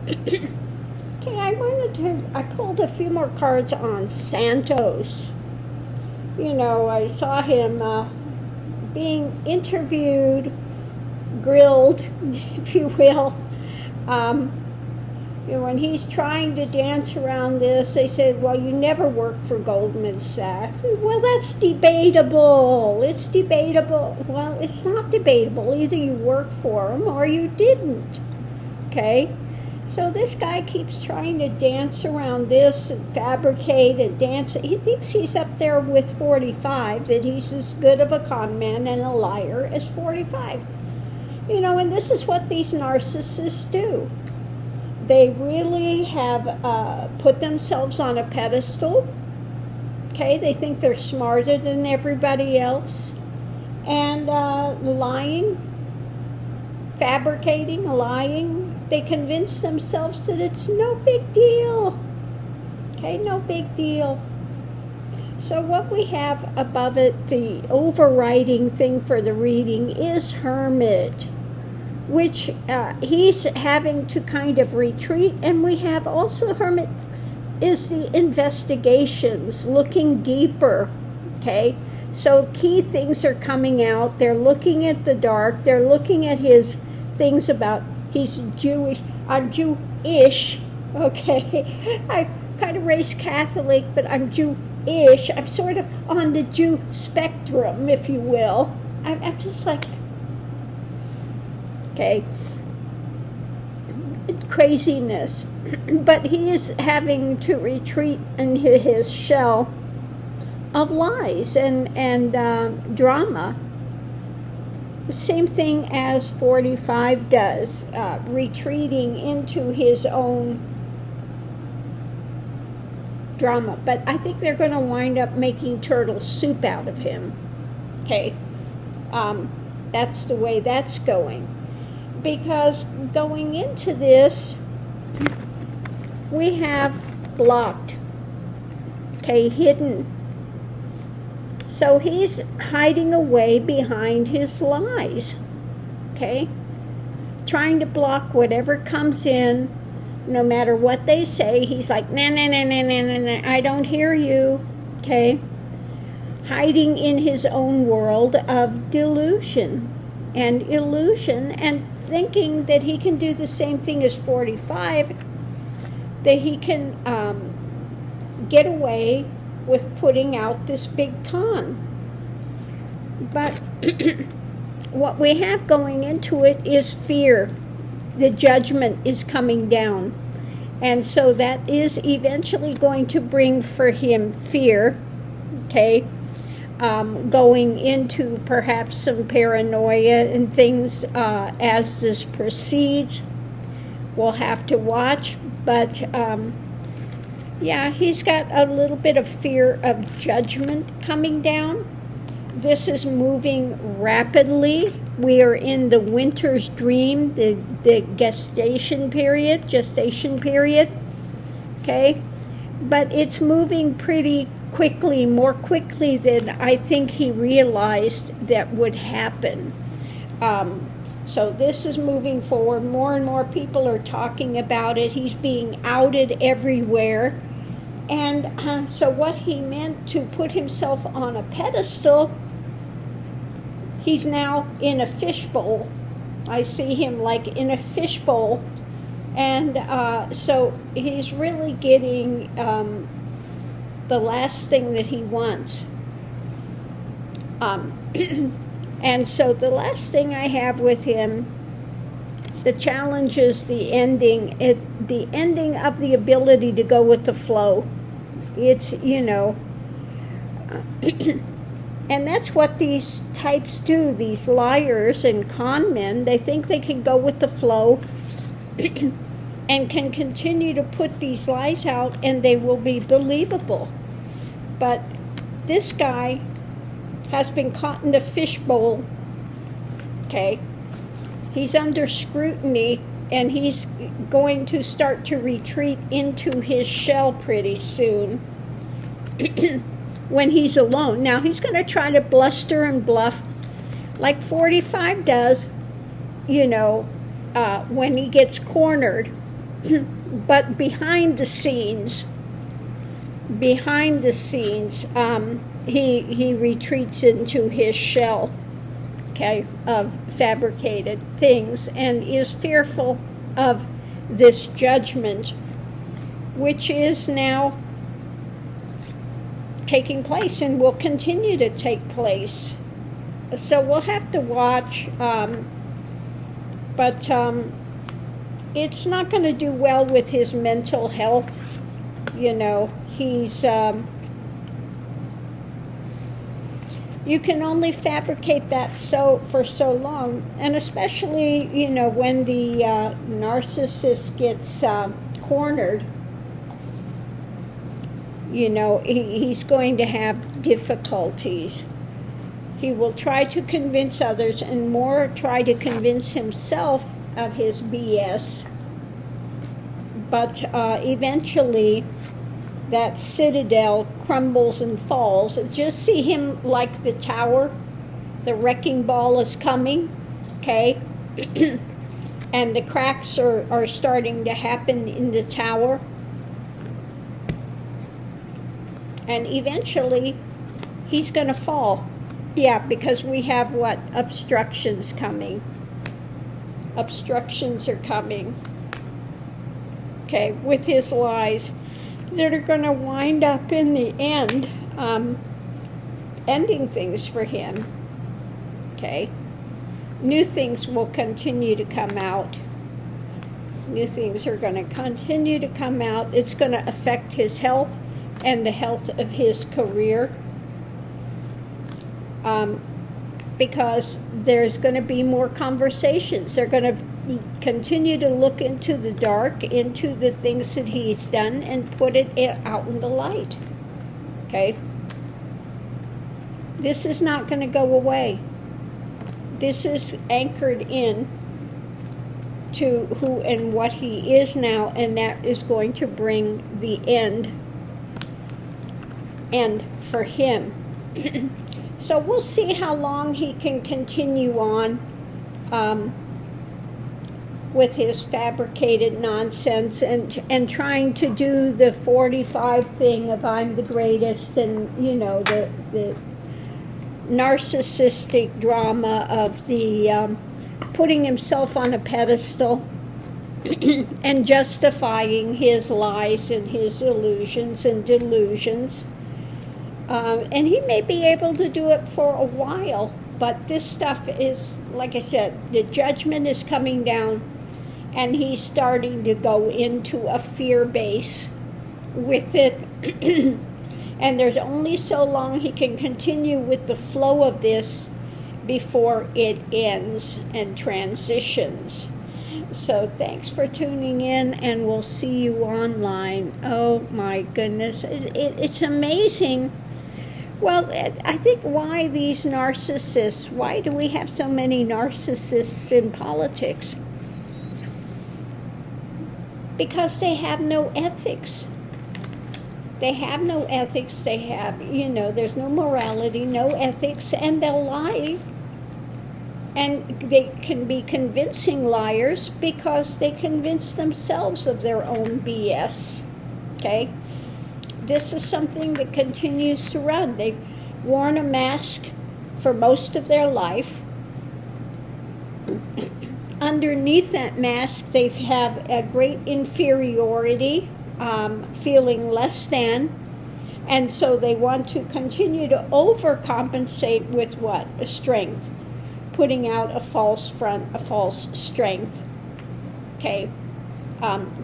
Okay, I pulled a few more cards on Santos. I saw him being interviewed, grilled, if you will. When he's trying to dance around this, they said, well, you never worked for Goldman Sachs. Well, that's debatable. It's debatable. Well, it's not debatable. Either you worked for him or you didn't. Okay? So this guy keeps trying to dance around this and fabricate and dance. He thinks he's up there with 45, that he's as good of a con man and a liar as 45. And this is what these narcissists do. They really have put themselves on a pedestal. Okay, they think they're smarter than everybody else. And lying, fabricating, lying. They convince themselves that it's no big deal. Okay, no big deal. So what we have above it, the overriding thing for the reading, is Hermit, which he's having to kind of retreat. And we have also Hermit is the investigations, looking deeper. Okay, so key things are coming out. They're looking at the dark. They're looking at his things about he's Jewish. I'm Jewish. Okay, I kind of raised Catholic, but I'm Jewish. I'm sort of on the Jew spectrum, if you will. I'm just like, okay, craziness. But he is having to retreat in his shell of lies and drama. The same thing as 45 does, retreating into his own drama. But I think they're going to wind up making turtle soup out of him. Okay, that's the way that's going. Because going into this, we have blocked, okay, hidden. So he's hiding away behind his lies, okay? Trying to block whatever comes in, no matter what they say. He's like, nah, I don't hear you, okay? Hiding in his own world of delusion and illusion, and thinking that he can do the same thing as 45, that he can get away with putting out this big con. But what we have going into it is fear. The judgment is coming down. And so that is eventually going to bring for him fear, okay? Going into perhaps some paranoia and things as this proceeds. We'll have to watch, but yeah, he's got a little bit of fear of judgment coming down. This is moving rapidly. We are in the winter's dream, the gestation period, okay? But it's moving pretty quickly, more quickly than I think he realized that would happen. So this is moving forward. More and more people are talking about it. He's being outed everywhere. And so what he meant to put himself on a pedestal, he's now in a fishbowl. I see him like in a fishbowl. And so he's really getting the last thing that he wants. And so the last thing I have with him, the challenge is the ending of the ability to go with the flow. It's, and that's what these types do, these liars and con men. They think they can go with the flow and can continue to put these lies out, and they will be believable. But this guy has been caught in the fishbowl, okay? He's under scrutiny, and he's going to start to retreat into his shell pretty soon when he's alone. Now, he's going to try to bluster and bluff like 45 does, when he gets cornered. But behind the scenes, he retreats into his shell, okay, of fabricated things, and is fearful of this judgment, which is now taking place and will continue to take place. So we'll have to watch, but it's not going to do well with his mental health. He's you can only fabricate that for so long, and especially when the narcissist gets cornered, he's going to have difficulties. He will try to convince others, and more try to convince himself of his BS, but eventually that citadel crumbles and falls. Just see him like the tower. The wrecking ball is coming, okay? And the cracks are starting to happen in the tower. And eventually, he's going to fall. Yeah, because we have obstructions coming. Obstructions are coming, okay, with his lies that are going to wind up in the end ending things for him, okay? New things will continue to come out. New things are going to continue to come out. It's going to affect his health and the health of his career, because there's going to be more conversations. They're going to continue to look into the dark, into the things that he's done, and put it out in the light. Okay? This is not going to go away. This is anchored in to who and what he is now, and that is going to bring the end for him. So we'll see how long he can continue on with his fabricated nonsense and trying to do the 45 thing of I'm the greatest, and the narcissistic drama of the putting himself on a pedestal and justifying his lies and his illusions and delusions. And he may be able to do it for a while, but this stuff is, like I said, the judgment is coming down, and he's starting to go into a fear base with it. And there's only so long he can continue with the flow of this before it ends and transitions. So thanks for tuning in, and we'll see you online. Oh my goodness, it's amazing. Well, I think why these narcissists, why do we have so many narcissists in politics? Because they have no ethics. They have no ethics. They have, there's no morality, no ethics, and they'll lie. And they can be convincing liars because they convince themselves of their own BS. Okay? This is something that continues to run. They've worn a mask for most of their life. Underneath that mask, they have a great inferiority, feeling less than, and so they want to continue to overcompensate with what? A strength, putting out a false front, a false strength. Okay,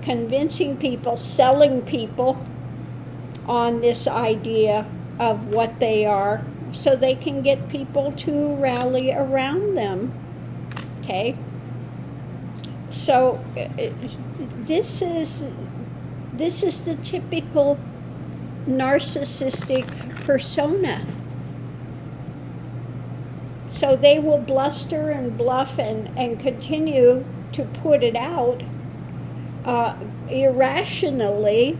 convincing people, selling people on this idea of what they are, so they can get people to rally around them. Okay. So this is the typical narcissistic persona. So they will bluster and bluff and continue to put it out irrationally,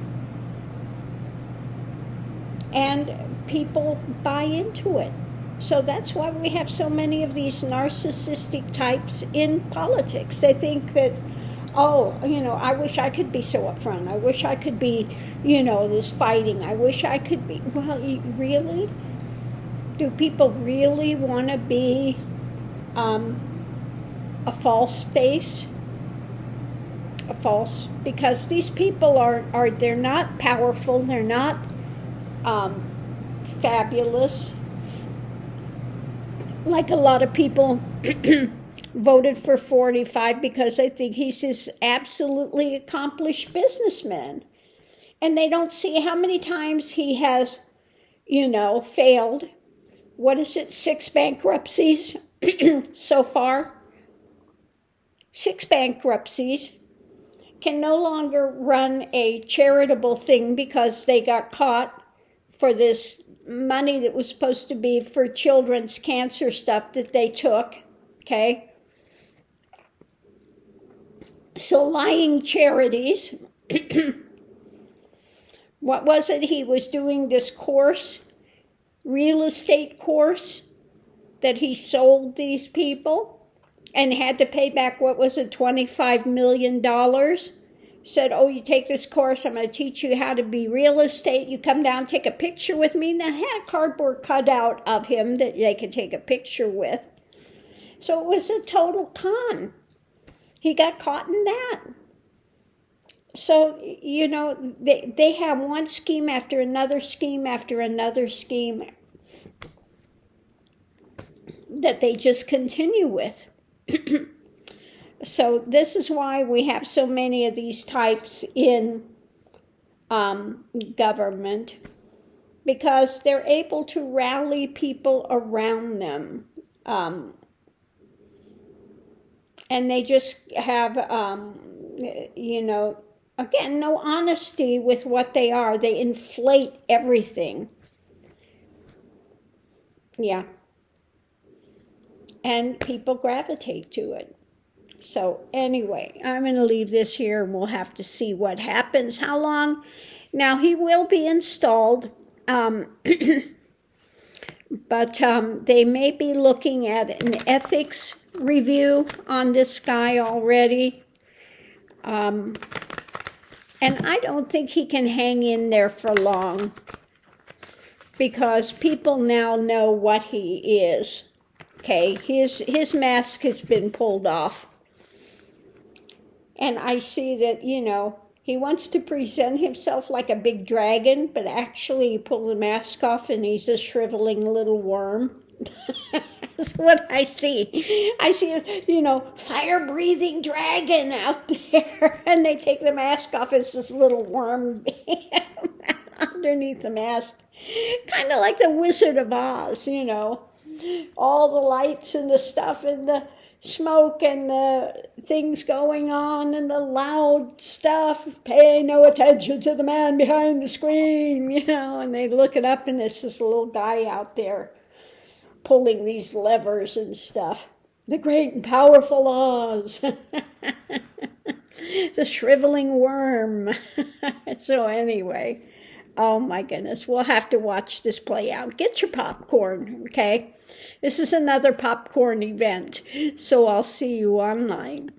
and people buy into it. So that's why we have so many of these narcissistic types in politics. They think that, Oh, I wish I could be so upfront. I wish I could be, this fighting. I wish I could be. Well, really? Do people really want to be a false face? Because these people they're not powerful, they're not fabulous. Like a lot of people voted for 45 because they think he's this absolutely accomplished businessman. And they don't see how many times he has, failed. What is it, 6 bankruptcies so far? 6 bankruptcies. Can no longer run a charitable thing because they got caught for this money that was supposed to be for children's cancer stuff that they took, okay? So lying charities. What was it? He was doing this course, real estate course, that he sold these people and had to pay back, what was it, $25 million. Said, oh, you take this course, I'm going to teach you how to be real estate. You come down, take a picture with me. And they had a cardboard cutout of him that they could take a picture with. So it was a total con. He got caught in that. So, they have one scheme after another scheme after another scheme that they just continue with. So this is why we have so many of these types in government, because they're able to rally people around them. And they just have, again, no honesty with what they are. They inflate everything. Yeah. And people gravitate to it. So anyway, I'm going to leave this here and we'll have to see what happens. How long? Now, he will be installed, but they may be looking at an ethics review on this guy already. And I don't think he can hang in there for long because people now know what he is. Okay, his mask has been pulled off. And I see that, he wants to present himself like a big dragon, but actually he pulled the mask off and he's a shriveling little worm. That's what I see. I see a, fire-breathing dragon out there. And they take the mask off. It's this little worm underneath the mask. Kind of like the Wizard of Oz, all the lights and the stuff and the smoke and the things going on and the loud stuff. Pay no attention to the man behind the screen, and they look it up and it's this little guy out there pulling these levers and stuff. The great and powerful Oz. The shriveling worm. So anyway, oh my goodness, we'll have to watch this play out. Get your popcorn, okay? This is another popcorn event, so I'll see you online.